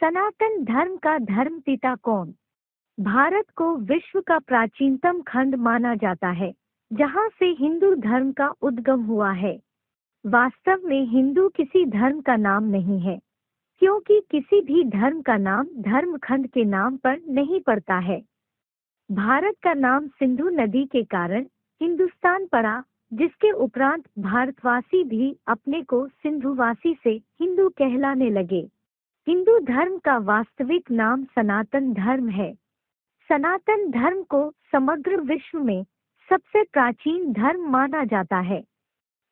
सनातन धर्म का धर्मपिता कौन? भारत को विश्व का प्राचीनतम खंड माना जाता है, जहाँ से हिंदू धर्म का उद्गम हुआ है। वास्तव में हिंदू किसी धर्म का नाम नहीं है, क्योंकि किसी भी धर्म का नाम धर्मखंड के नाम पर नहीं पड़ता है। भारत का नाम सिंधु नदी के कारण हिंदुस्तान पड़ा, जिसके उपरांत भारतवासी भी अपने को सिंधुवासी से हिंदू कहलाने लगे। हिंदू धर्म का वास्तविक नाम सनातन धर्म है। सनातन धर्म को समग्र विश्व में सबसे प्राचीन धर्म माना जाता है,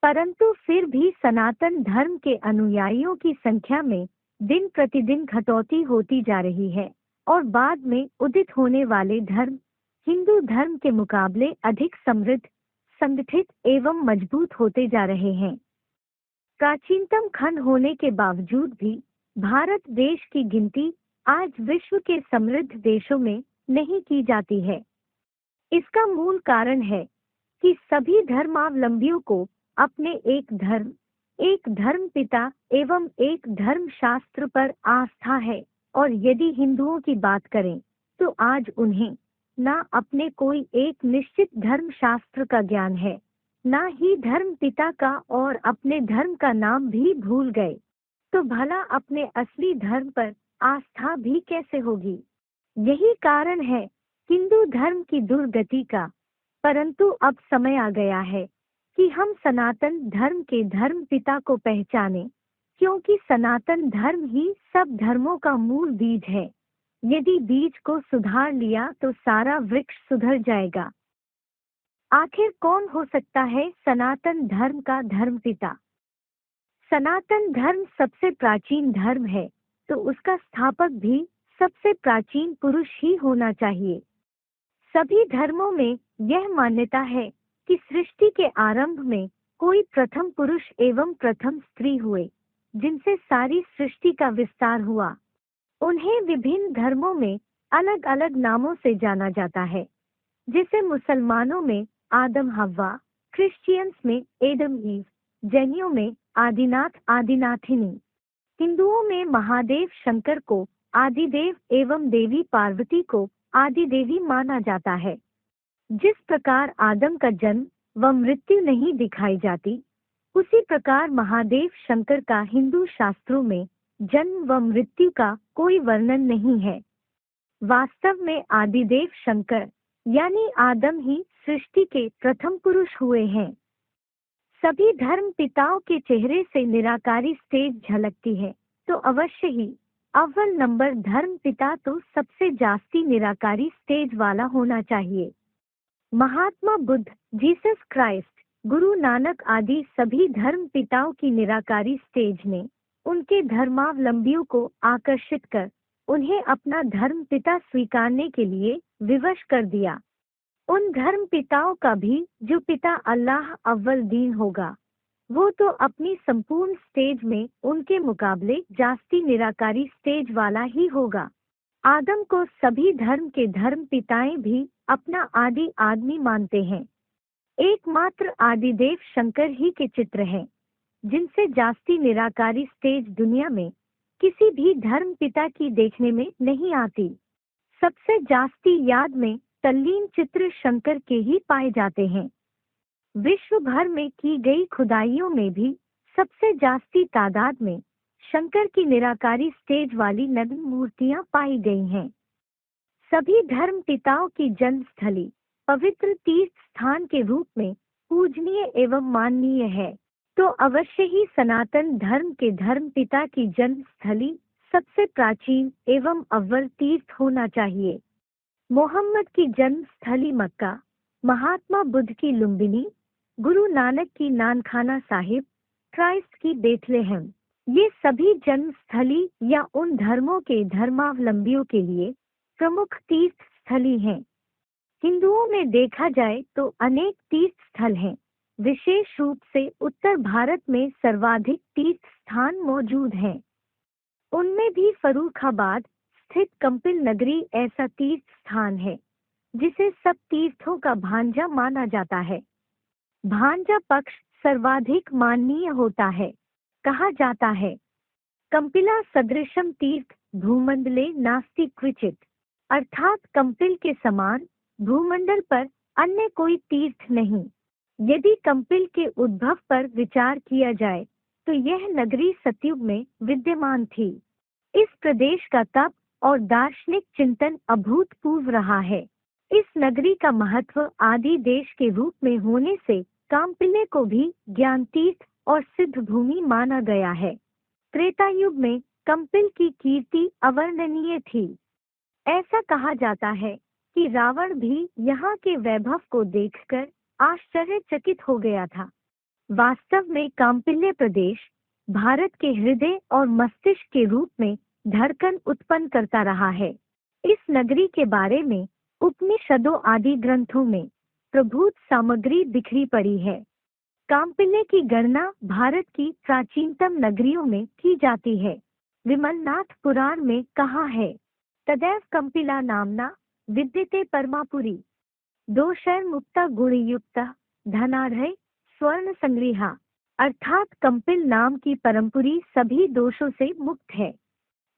परंतु फिर भी सनातन धर्म के अनुयायियों की संख्या में दिन प्रतिदिन घटौती होती जा रही है और बाद में उदित होने वाले धर्म हिंदू धर्म के मुकाबले अधिक समृद्ध, संगठित एवं मजबूत होते जा रहे हैं। प्राचीनतम खंड होने के बावजूद भी भारत देश की गिनती आज विश्व के समृद्ध देशों में नहीं की जाती है। इसका मूल कारण है कि सभी धर्मावलंबियों को अपने एक धर्म पिता एवं एक धर्म शास्त्र पर आस्था है, और यदि हिंदुओं की बात करें तो आज उन्हें ना अपने कोई एक निश्चित धर्म शास्त्र का ज्ञान है, ना ही धर्म पिता का, और अपने धर्म का नाम भी भूल गए, तो भला अपने असली धर्म पर आस्था भी कैसे होगी? यही कारण है हिंदू धर्म की दुर्गति का। परंतु अब समय आ गया है कि हम सनातन धर्म के धर्म पिता को पहचानें, क्योंकि सनातन धर्म ही सब धर्मों का मूल बीज है। यदि बीज को सुधार लिया तो सारा वृक्ष सुधर जाएगा। आखिर कौन हो सकता है सनातन धर्म का धर्मपिता? सनातन धर्म सबसे प्राचीन धर्म है, तो उसका स्थापक भी सबसे प्राचीन पुरुष ही होना चाहिए। सभी धर्मों में यह मान्यता है कि सृष्टि के आरंभ में कोई प्रथम पुरुष एवं प्रथम स्त्री हुए, जिनसे सारी सृष्टि का विस्तार हुआ। उन्हें विभिन्न धर्मों में अलग अलग नामों से जाना जाता है, जैसे मुसलमानों में आदम हव्वा, क्रिश्चियंस में एडम ईव, जैनियों में आदिनाथ आदिनाथिनी, हिंदुओं में महादेव शंकर को आदिदेव एवं देवी पार्वती को आदिदेवी माना जाता है। जिस प्रकार आदम का जन्म व मृत्यु नहीं दिखाई जाती, उसी प्रकार महादेव शंकर का हिंदू शास्त्रों में जन्म व मृत्यु का कोई वर्णन नहीं है। वास्तव में आदिदेव शंकर यानी आदम ही सृष्टि के प्रथम पुरुष हुए हैं। सभी धर्म पिताओं के चेहरे से निराकारी स्टेज झलकती है, तो अवश्य ही अव्वल नंबर धर्म पिता तो सबसे जास्ती निराकारी स्टेज वाला होना चाहिए। महात्मा बुद्ध, जीसस क्राइस्ट, गुरु नानक आदि सभी धर्म पिताओं की निराकारी स्टेज ने उनके धर्मावलंबियों को आकर्षित कर उन्हें अपना धर्म पिता स्वीकारने के लिए विवश कर दिया। उन धर्म पिताओं का भी जो पिता अल्लाह अव्वल दीन होगा, वो तो अपनी संपूर्ण स्टेज में उनके मुकाबले जास्ती निराकारी स्टेज वाला ही होगा। आदम को सभी धर्म के धर्म पिताएं भी अपना आदि आदमी मानते हैं। एकमात्र आदिदेव शंकर ही के चित्र हैं, जिनसे जास्ती निराकारी स्टेज दुनिया में किसी भी धर्म पिता की देखने में नहीं आती। सबसे जास्ती याद में तल्लीन चित्र शंकर के ही पाए जाते हैं। विश्व भर में की गई खुदाइयों में भी सबसे जास्ती तादाद में शंकर की निराकारी स्टेज वाली नग्न मूर्तियां पाई गई हैं। सभी धर्म पिताओं की जन्म स्थली पवित्र तीर्थ स्थान के रूप में पूजनीय एवं माननीय है, तो अवश्य ही सनातन धर्म के धर्म पिता की जन्म स्थली सबसे प्राचीन एवं अव्वल तीर्थ होना चाहिए। मोहम्मद की जन्म स्थली मक्का, महात्मा बुद्ध की लुम्बिनी, गुरु नानक की नानखाना साहिब, क्राइस्ट की बेथलेहम, ये सभी जन्म स्थली या उन धर्मों के धर्मावलंबियों के लिए प्रमुख तीर्थ स्थली हैं। हिंदुओं में देखा जाए तो अनेक तीर्थ स्थल हैं। विशेष रूप से उत्तर भारत में सर्वाधिक तीर्थ स्थान मौजूद हैं। उनमें भी फर्रुखाबाद स्थित कपिल नगरी ऐसा तीर्थ स्थान है, जिसे सब तीर्थों का भांजा माना जाता है। भांजा पक्ष सर्वाधिक माननीय होता है। कहा जाता है कपिला सदृशम तीर्थ भूमंडले नास्ति क्वचित, अर्थात कंपिल के समान भूमंडल पर अन्य कोई तीर्थ नहीं। यदि कंपिल के उद्भव पर विचार किया जाए तो यह नगरी सतयुग में विद्यमान थी। इस प्रदेश का तप और दार्शनिक चिंतन अभूतपूर्व रहा है। इस नगरी का महत्व आदि देश के रूप में होने से काम्पिल्य को भी ज्ञान तीर्थ और सिद्ध भूमि माना गया है। त्रेता युग में कंपिल की कीर्ति अवर्णनीय थी। ऐसा कहा जाता है कि रावण भी यहाँ के वैभव को देखकर आश्चर्यचकित हो गया था। वास्तव में काम्पिल्य प्रदेश भारत के हृदय और मस्तिष्क के रूप में धड़कन उत्पन्न करता रहा है। इस नगरी के बारे में उपनिषदों आदि ग्रंथों में प्रभूत सामग्री बिखरी पड़ी है। काम्पिल्य की गणना भारत की प्राचीनतम नगरियों में की जाती है। विमलनाथ पुराण में कहा है, तदैव कंपिला नामना विद्यते परमापुरी, दोषैर्मुक्ता गुणयुक्ता धनाढ़ स्वर्ण संग्रहा, अर्थात कंपिल नाम की परमपुरी सभी दोषों से मुक्त है।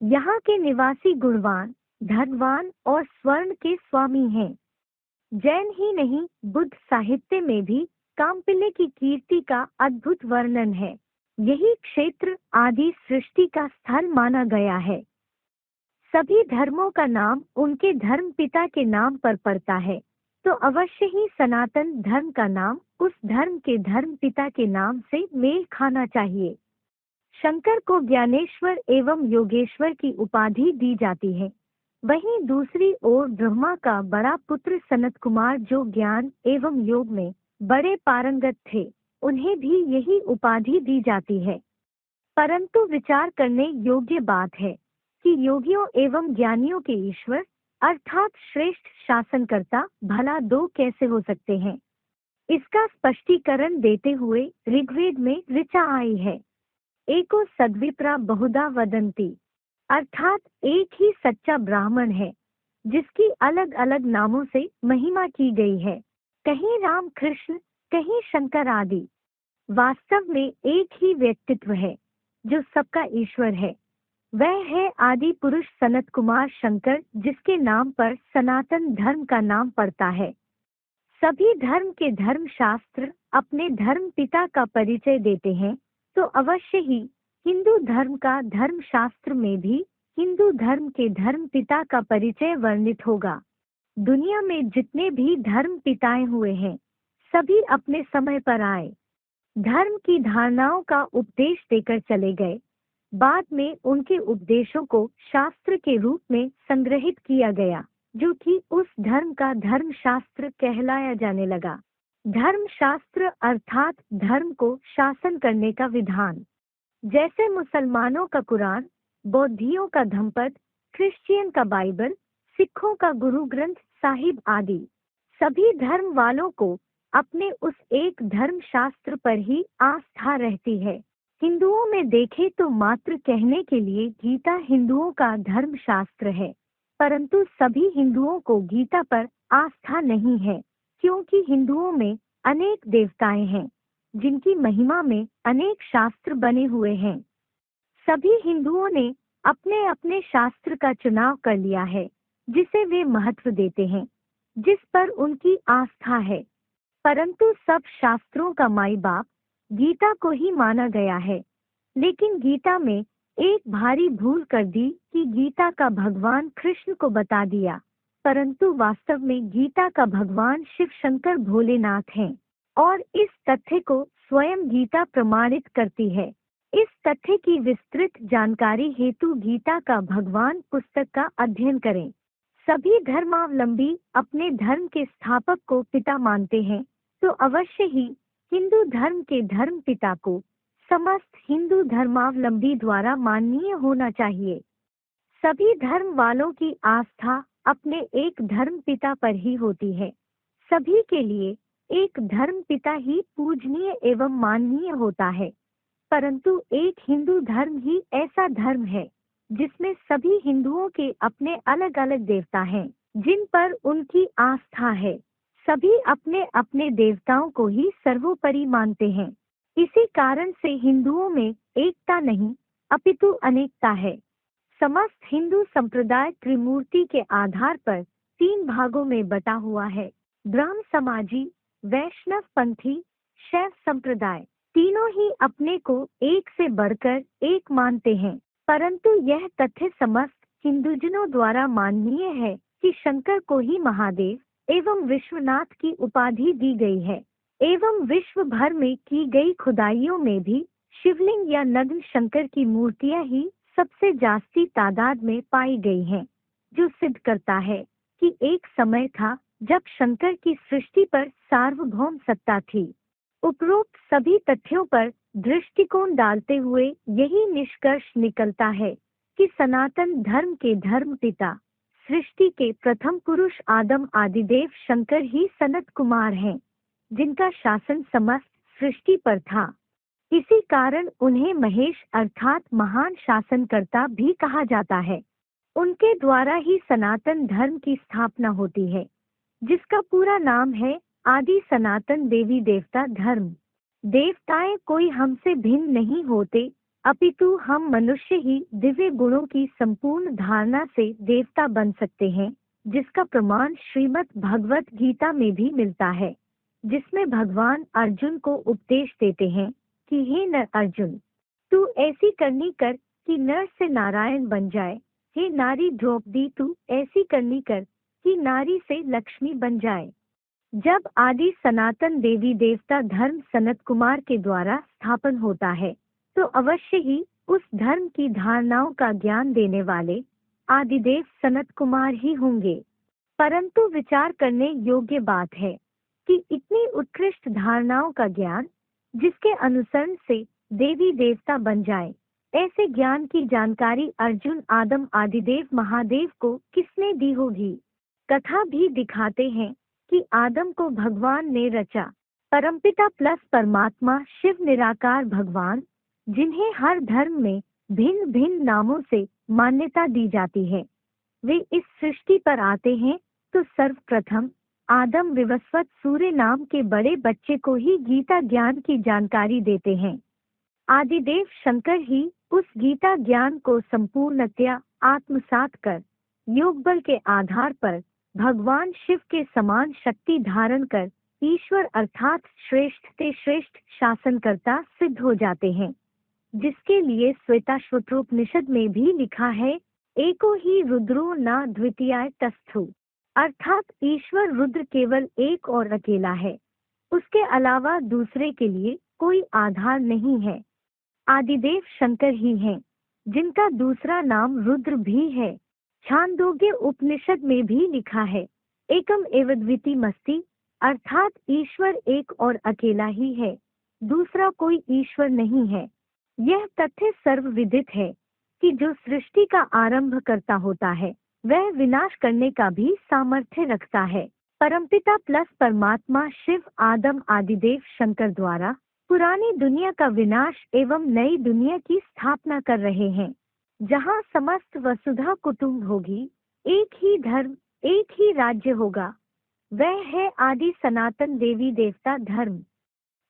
यहाँ के निवासी गुणवान, धनवान और स्वर्ण के स्वामी हैं। जैन ही नहीं, बुद्ध साहित्य में भी काम्पिल्य की कीर्ति का अद्भुत वर्णन है। यही क्षेत्र आदि सृष्टि का स्थल माना गया है। सभी धर्मों का नाम उनके धर्म पिता के नाम पर पड़ता है, तो अवश्य ही सनातन धर्म का नाम उस धर्म के धर्म पिता के नाम से मेल खाना चाहिए। शंकर को ज्ञानेश्वर एवं योगेश्वर की उपाधि दी जाती है। वहीं दूसरी ओर ब्रह्मा का बड़ा पुत्र सनत कुमार जो ज्ञान एवं योग में बड़े पारंगत थे, उन्हें भी यही उपाधि दी जाती है। परंतु विचार करने योग्य बात है कि योगियों एवं ज्ञानियों के ईश्वर अर्थात श्रेष्ठ शासनकर्ता भला दो कैसे हो सकते हैं। इसका स्पष्टीकरण देते हुए ऋग्वेद में ऋचा आई है, एको सद्विप्रा बहुधा वदंती, अर्थात एक ही सच्चा ब्राह्मण है जिसकी अलग अलग नामों से महिमा की गई है, कहीं राम कृष्ण, कहीं शंकर आदि। वास्तव में एक ही व्यक्तित्व है जो सबका ईश्वर है। वह है आदि पुरुष सनत कुमार शंकर, जिसके नाम पर सनातन धर्म का नाम पड़ता है। सभी धर्म के धर्म शास्त्र अपने धर्म पिता का परिचय देते हैं, तो अवश्य ही हिंदू धर्म का धर्म शास्त्र में भी हिंदू धर्म के धर्म पिता का परिचय वर्णित होगा। दुनिया में जितने भी धर्म पिताएं हुए हैं, सभी अपने समय पर आए, धर्म की धारणाओं का उपदेश देकर चले गए। बाद में उनके उपदेशों को शास्त्र के रूप में संग्रहित किया गया, जो कि उस धर्म का धर्म शास्त्र कहलाया जाने लगा। धर्म शास्त्र अर्थात धर्म को शासन करने का विधान। जैसे मुसलमानों का कुरान, बौद्धियों का धम्मपद, क्रिश्चियन का बाइबल, सिखों का गुरु ग्रंथ साहिब आदि। सभी धर्म वालों को अपने उस एक धर्म शास्त्र पर ही आस्था रहती है। हिंदुओं में देखें तो मात्र कहने के लिए गीता हिंदुओं का धर्म शास्त्र है, परंतु सभी हिंदुओं को गीता पर आस्था नहीं है, क्योंकि हिंदुओं में अनेक देवताएं हैं जिनकी महिमा में अनेक शास्त्र बने हुए हैं। सभी हिंदुओं ने अपने अपने शास्त्र का चुनाव कर लिया है जिसे वे महत्व देते हैं, जिस पर उनकी आस्था है। परंतु सब शास्त्रों का माई बाप गीता को ही माना गया है। लेकिन गीता में एक भारी भूल कर दी कि गीता का भगवान कृष्ण को बता दिया, परंतु वास्तव में गीता का भगवान शिव शंकर भोलेनाथ हैं, और इस तथ्य को स्वयं गीता प्रमाणित करती है। इस तथ्य की विस्तृत जानकारी हेतु गीता का भगवान पुस्तक का अध्ययन करें। सभी धर्मावलंबी अपने धर्म के स्थापक को पिता मानते हैं, तो अवश्य ही हिंदू धर्म के धर्म पिता को समस्त हिंदू धर्मावलंबी द्वारा माननीय होना चाहिए। सभी धर्म वालों की आस्था अपने एक धर्म पिता पर ही होती है। सभी के लिए एक धर्म पिता ही पूजनीय एवं माननीय होता है, परंतु एक हिंदू धर्म ही ऐसा धर्म है जिसमें सभी हिंदुओं के अपने अलग अलग देवता हैं जिन पर उनकी आस्था है। सभी अपने अपने देवताओं को ही सर्वोपरि मानते हैं। इसी कारण से हिंदुओं में एकता नहीं अपितु अनेकता है। समस्त हिंदू संप्रदाय त्रिमूर्ति के आधार पर 3 भागों में बटा हुआ है। ब्रह्म समाजी, वैष्णव पंथी, शैव संप्रदाय तीनों ही अपने को एक से बढ़कर एक मानते हैं, परंतु यह तथ्य समस्त हिंदुजनों द्वारा माननीय है कि शंकर को ही महादेव एवं विश्वनाथ की उपाधि दी गई है एवं विश्व भर में की गई खुदाइयों में भी शिवलिंग या नग्न शंकर की मूर्तियां ही सबसे जास्ती तादाद में पाई गई हैं, जो सिद्ध करता है कि एक समय था जब शंकर की सृष्टि पर सार्वभौम सत्ता थी। उपरोक्त सभी तथ्यों पर दृष्टिकोण डालते हुए यही निष्कर्ष निकलता है कि सनातन धर्म के धर्म पिता, सृष्टि के प्रथम पुरुष आदम आदिदेव शंकर ही सनत कुमार हैं, जिनका शासन समस्त सृष्टि पर था। इसी कारण उन्हें महेश अर्थात महान शासनकर्ता भी कहा जाता है। उनके द्वारा ही सनातन धर्म की स्थापना होती है, जिसका पूरा नाम है आदि सनातन देवी देवता धर्म। देवताएं कोई हमसे भिन्न नहीं होते, अपितु हम मनुष्य ही दिव्य गुणों की संपूर्ण धारणा से देवता बन सकते हैं, जिसका प्रमाण श्रीमद् भगवत गीता में भी मिलता है, जिसमें भगवान अर्जुन को उपदेश देते हैं कि हे नर अर्जुन, तू ऐसी करनी कर कि नर से नारायण बन जाए। हे नारी द्रौपदी, तू ऐसी करनी कर कि नारी से लक्ष्मी बन जाए। जब आदि सनातन देवी देवता धर्म सनत कुमार के द्वारा स्थापन होता है, तो अवश्य ही उस धर्म की धारणाओं का ज्ञान देने वाले आदिदेव सनत कुमार ही होंगे। परंतु विचार करने योग्य बात है कि इतनी उत्कृष्ट धारणाओं का ज्ञान, जिसके अनुसरण से देवी देवता बन जाए, ऐसे ज्ञान की जानकारी अर्जुन आदम आदिदेव महादेव को किसने दी होगी। कथा भी दिखाते हैं कि आदम को भगवान ने रचा। परमपिता प्लस परमात्मा शिव निराकार भगवान, जिन्हें हर धर्म में भिन्न भिन्न नामों से मान्यता दी जाती है, वे इस सृष्टि पर आते हैं तो सर्वप्रथम आदम विवस्वत सूर्य नाम के बड़े बच्चे को ही गीता ज्ञान की जानकारी देते हैं। आदिदेव शंकर ही उस गीता ज्ञान को संपूर्णतया आत्मसात कर योग बल के आधार पर भगवान शिव के समान शक्ति धारण कर ईश्वर अर्थात श्रेष्ठ ते श्रेष्ठ शासनकर्ता सिद्ध हो जाते हैं, जिसके लिए श्वेताश्वतरोपनिषद में भी लिखा है, एको ही रुद्रो न द्वितीयाय तस्थु, अर्थात ईश्वर रुद्र केवल एक और अकेला है, उसके अलावा दूसरे के लिए कोई आधार नहीं है। आदिदेव शंकर ही हैं, जिनका दूसरा नाम रुद्र भी है। छांदोग्य उपनिषद में भी लिखा है, एकम एव द्वितीयमस्ति, अर्थात ईश्वर एक और अकेला ही है, दूसरा कोई ईश्वर नहीं है। यह तथ्य सर्वविदित है कि जो सृष्टि का आरंभ करता होता है, वह विनाश करने का भी सामर्थ्य रखता है। परमपिता प्लस परमात्मा शिव आदम आदिदेव शंकर द्वारा पुरानी दुनिया का विनाश एवं नई दुनिया की स्थापना कर रहे हैं, जहाँ समस्त वसुधा कुटुंब होगी, एक ही धर्म, एक ही राज्य होगा। वह है आदि सनातन देवी देवता धर्म।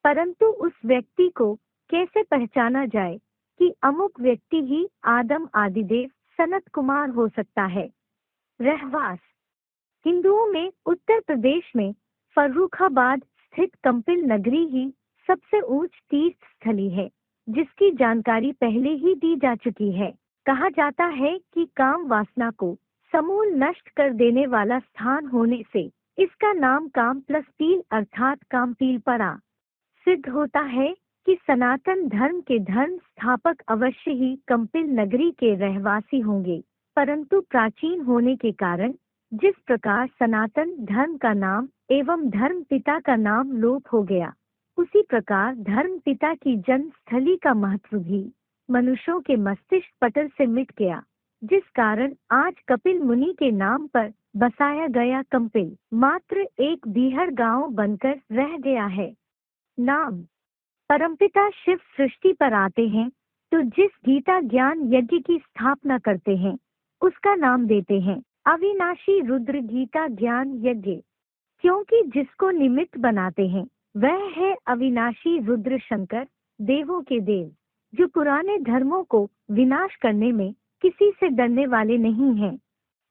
परंतु उस व्यक्ति को कैसे पहचाना जाए कि अमुक व्यक्ति ही आदम आदिदेव सनत कुमार हो सकता है। रहवास। हिंदुओं में उत्तर प्रदेश में फर्रुखाबाद स्थित कंपिल नगरी ही सबसे ऊंच तीर्थ स्थली है, जिसकी जानकारी पहले ही दी जा चुकी है। कहा जाता है कि काम वासना को समूल नष्ट कर देने वाला स्थान होने से इसका नाम काम प्लस पील अर्थात कामपील पड़ा। सिद्ध होता है कि सनातन धर्म के धर्म स्थापक अवश्य ही कंपिल नगरी के रहवासी होंगे, परंतु प्राचीन होने के कारण जिस प्रकार सनातन धर्म का नाम एवं धर्म पिता का नाम लोप हो गया, उसी प्रकार धर्म पिता की जन्म स्थली का महत्व भी मनुष्यों के मस्तिष्क पटल से मिट गया, जिस कारण आज कपिल मुनि के नाम पर बसाया गया कंपिल मात्र एक बीहड़ गांव बनकर रह गया है। नाम। परमपिता शिव सृष्टि पर आते हैं तो जिस गीता ज्ञान यज्ञ की स्थापना करते हैं, उसका नाम देते हैं अविनाशी रुद्र गीता ज्ञान यज्ञ, क्योंकि जिसको निमित्त बनाते हैं वह है अविनाशी रुद्र शंकर, देवों के देव, जो पुराने धर्मों को विनाश करने में किसी से डरने वाले नहीं हैं।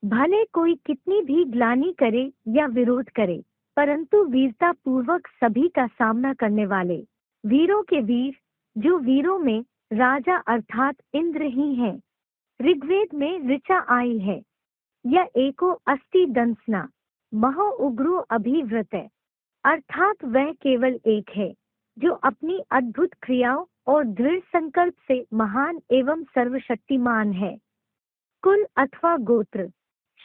भले कोई कितनी भी ग्लानि करे या विरोध करे, परंतु वीरता पूर्वक सभी का सामना करने वाले, वीरों के वीर, जो वीरों में राजा अर्थात इंद्र ही हैं। ऋग्वेद में ऋचा आई है, यह एको अस्ति दंसना महो उग्रो अभिव्रत, अर्थात वह केवल एक है जो अपनी अद्भुत क्रियाओं और दृढ़ संकल्प से महान एवं सर्वशक्तिमान है। कुल अथवा गोत्र।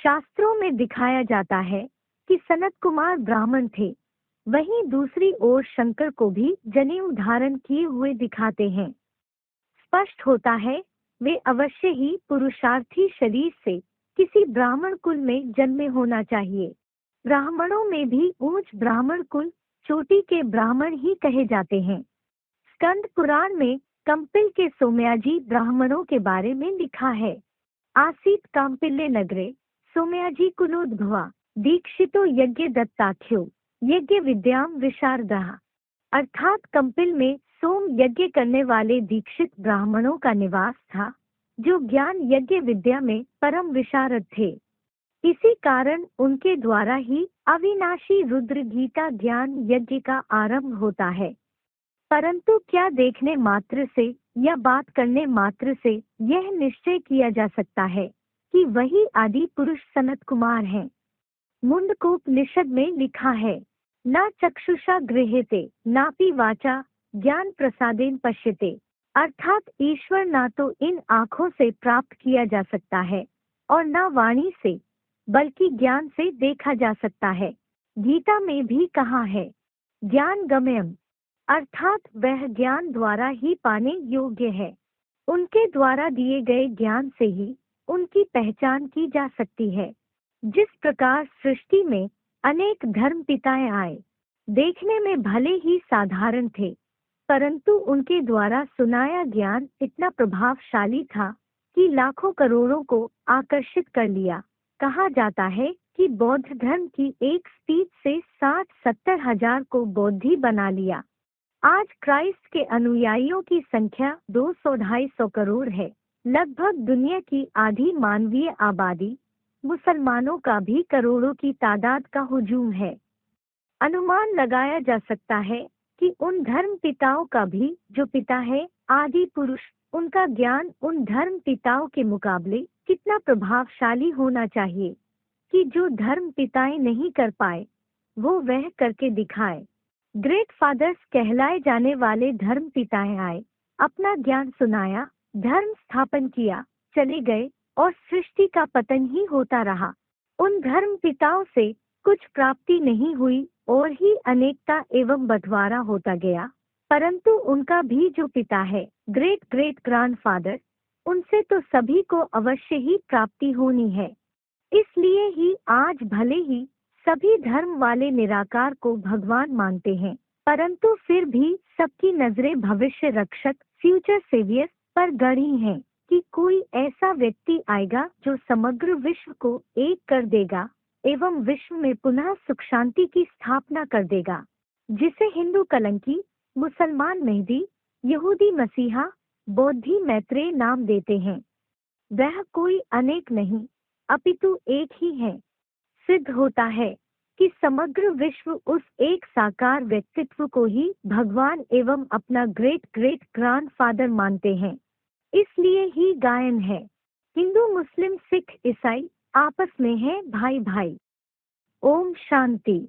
शास्त्रों में दिखाया जाता है कि सनत कुमार ब्राह्मण थे, वहीं दूसरी ओर शंकर को भी जनेऊ धारण किए हुए दिखाते हैं। स्पष्ट होता है वे अवश्य ही पुरुषार्थी शरीर से किसी ब्राह्मण कुल में जन्मे होना चाहिए। ब्राह्मणों में भी ऊंच ब्राह्मण कुल चोटी के ब्राह्मण ही कहे जाते हैं। स्कंद पुराण में कंपिल के सोमयाजी ब्राह्मणों के बारे में लिखा है। आसीत कांपिल्य नगरे सोमयाजी कुलोद्भवा दीक्षितो यज्ञ दत्ताख्यो यज्ञ विद्याम विशारदः, अर्थात कंपिल में सोम यज्ञ करने वाले दीक्षित ब्राह्मणों का निवास था, जो ज्ञान यज्ञ विद्या में परम विशारद थे। इसी कारण उनके द्वारा ही अविनाशी रुद्र गीता ज्ञान यज्ञ का आरंभ होता है। परंतु क्या देखने मात्र से या बात करने मात्र से यह निश्चय किया जा सकता है कि वही आदि पुरुष सनत कुमार हैं? मुंडकोपनिषद में लिखा है, न चक्षुषा गृह्यते नापि वाचा ज्ञान प्रसादेन पश्यते, अर्थात ईश्वर ना तो इन आँखों से प्राप्त किया जा सकता है और न वाणी से, बल्कि ज्ञान से देखा जा सकता है। गीता में भी कहा है, ज्ञान गम्यम, अर्थात वह ज्ञान द्वारा ही पाने योग्य है। उनके द्वारा दिए गए ज्ञान से ही उनकी पहचान की जा सकती है। जिस प्रकार सृष्टि में अनेक धर्म पिताएं आए, देखने में भले ही साधारण थे, परंतु उनके द्वारा सुनाया ज्ञान इतना प्रभावशाली था कि लाखों करोड़ों को आकर्षित कर लिया। कहा जाता है कि बौद्ध धर्म की एक स्पीच से 60-70 हजार को बौद्धि बना लिया। आज क्राइस्ट के अनुयायियों की संख्या 200-250 करोड़ है। लगभग दुनिया की आधी मानवीय आबादी, मुसलमानों का भी करोड़ों की तादाद का हुजूम है। अनुमान लगाया जा सकता है कि उन धर्म पिताओं का भी जो पिता है आदि पुरुष, उनका ज्ञान उन धर्म पिताओं के मुकाबले कितना प्रभावशाली होना चाहिए कि जो धर्म पिताएं नहीं कर पाए वो वह करके दिखाए। ग्रेट फादर्स कहलाए जाने वाले धर्म पिताएं आए, अपना ज्ञान सुनाया, धर्म स्थापन किया, चले गए और सृष्टि का पतन ही होता रहा। उन धर्म पिताओं से कुछ प्राप्ति नहीं हुई और ही अनेकता एवं बंटवारा होता गया। परंतु उनका भी जो पिता है, ग्रेट ग्रेट ग्रैंडफादर, उनसे तो सभी को अवश्य ही प्राप्ति होनी है। इसलिए ही आज भले ही सभी धर्म वाले निराकार को भगवान मानते हैं, परंतु फिर भी सबकी नजरें भविष्य रक्षक फ्यूचर सेवियर पर गड़ी हैं कि कोई ऐसा व्यक्ति आएगा जो समग्र विश्व को एक कर देगा एवं विश्व में पुनः सुख शांति की स्थापना कर देगा, जिसे हिंदू कलंकी, मुसलमान मेहदी, यहूदी मसीहा, बौद्धि मैत्रेय नाम देते हैं। वह कोई अनेक नहीं अपितु एक ही है। सिद्ध होता है कि समग्र विश्व उस एक साकार व्यक्तित्व को ही भगवान एवं अपना ग्रेट ग्रेट ग्रैंडफादर मानते हैं। इसलिए ही गायन है, हिंदू मुस्लिम सिख ईसाई आपस में है भाई भाई। ओम शांति।